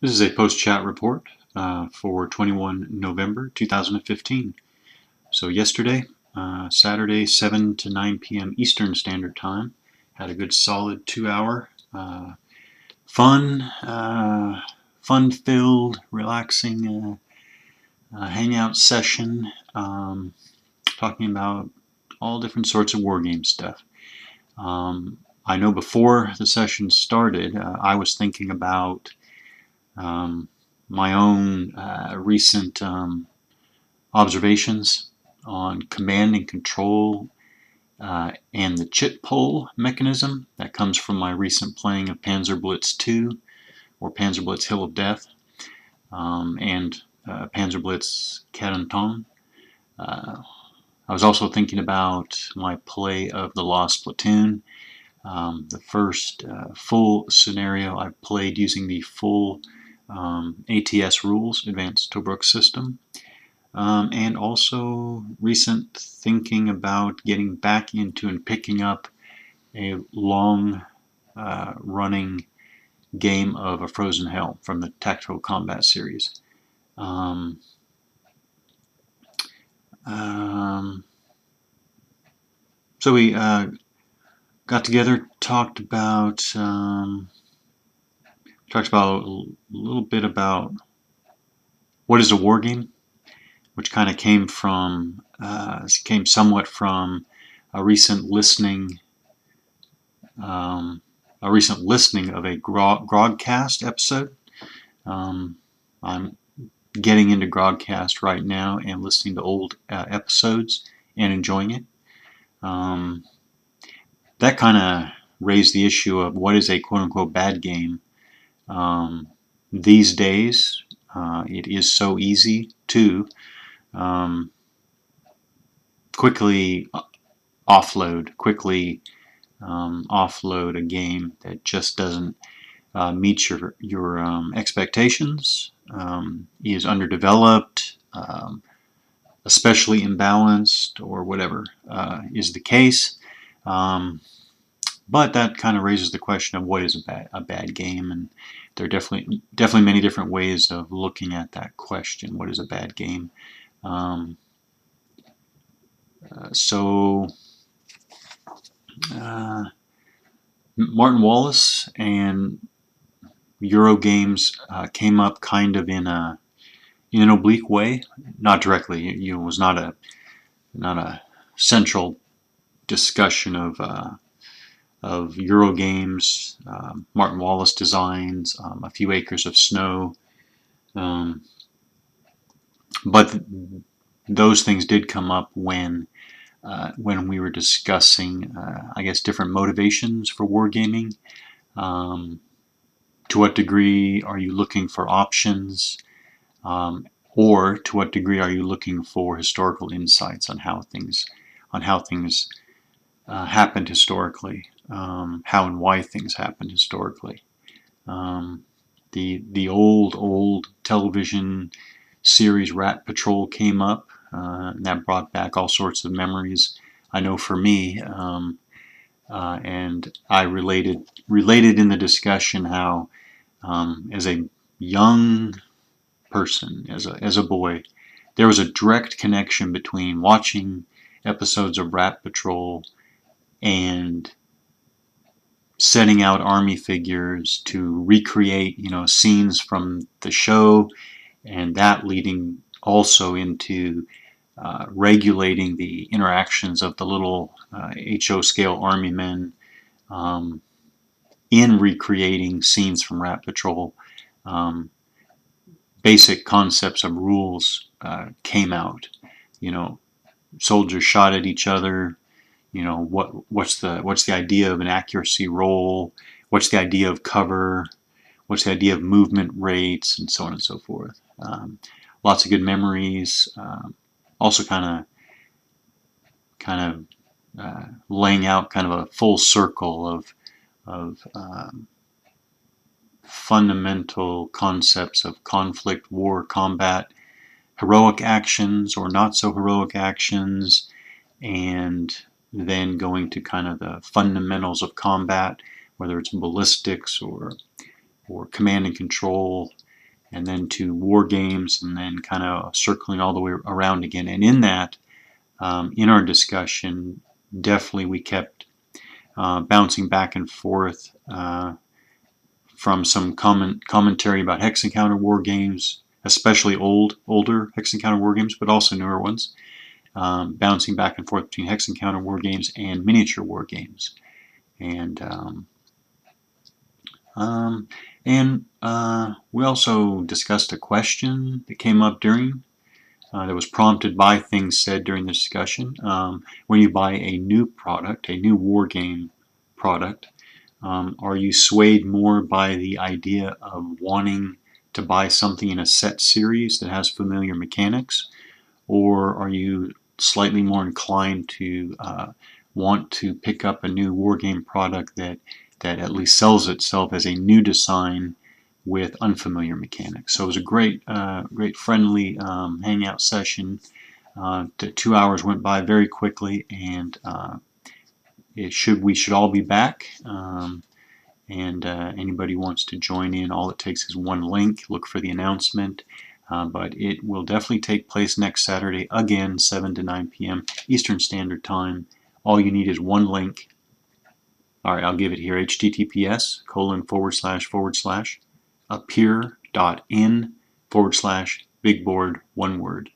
This is a post-chat report for 21 November 2015. So yesterday, Saturday, 7 to 9 p.m. Eastern Standard Time, had a good solid 2-hour fun-filled, relaxing hangout session, talking about all different sorts of wargame stuff. I know before the session started, I was thinking about my own recent observations on command and control and the chit pull mechanism that comes from my recent playing of Panzer Blitz II, or Panzer Blitz Hill of Death, and Panzer Blitz Canton. I was also thinking about my play of the Lost Platoon, the first full scenario I've played using the full ATS rules, Advanced Tobruk system, and also recent thinking about getting back into and picking up a long running game of A Frozen Hell from the Tactical Combat series. So we got together, talked about a little bit about what is a war game, which kind of came somewhat from a recent listening of a Grogcast episode. I'm getting into Grogcast right now and listening to old episodes and enjoying it. That kind of raised the issue of what is a quote-unquote bad game. These days, it is so easy to quickly offload a game that just doesn't meet your expectations, is underdeveloped, especially imbalanced, or whatever is the case. But that kind of raises the question of what is a bad game, and there are definitely many different ways of looking at that question. What is a bad game? Martin Wallace and Eurogames came up kind of in an oblique way, not directly. It was not a central discussion of Eurogames, Martin Wallace designs, A Few Acres of Snow, but those things did come up when we were discussing, I guess, different motivations for wargaming. To what degree are you looking for options, or to what degree are you looking for historical insights on how things happened historically, how and why things happened historically. The old television series Rat Patrol came up, and that brought back all sorts of memories. I know for me, and I related in the discussion how, as a young person, as a boy, there was a direct connection between watching episodes of Rat Patrol and setting out army figures to recreate, scenes from the show, and that leading also into regulating the interactions of the little HO scale army men in recreating scenes from Rat Patrol. Basic concepts of rules came out. Soldiers shot at each other. What's the idea of an accuracy roll? What's the idea of cover? What's the idea of movement rates, and so on and so forth. Lots of good memories. Also, kind of laying out kind of a full circle of fundamental concepts of conflict, war, combat, heroic actions or not so heroic actions, and then going to kind of the fundamentals of combat, whether it's ballistics or command and control, and then to war games, and then kind of circling all the way around again. And in that, in our discussion, definitely we kept bouncing back and forth from some commentary about Hex Encounter war games, especially older Hex Encounter war games, but also newer ones. Bouncing back and forth between Hex Encounter war games and miniature war games. And we also discussed a question that came up during, that was prompted by things said during the discussion. When you buy a new product, a new war game product, are you swayed more by the idea of wanting to buy something in a set series that has familiar mechanics, or are you slightly more inclined to want to pick up a new wargame product that at least sells itself as a new design with unfamiliar mechanics? So it was a great friendly hangout session. The 2 hours went by very quickly, and we should all be back. And anybody wants to join in, all it takes is one link. Look for the announcement. But it will definitely take place next Saturday, again, 7 to 9 p.m. Eastern Standard Time. All you need is one link. All right, I'll give it here, https://appear.in/bigboard, one word.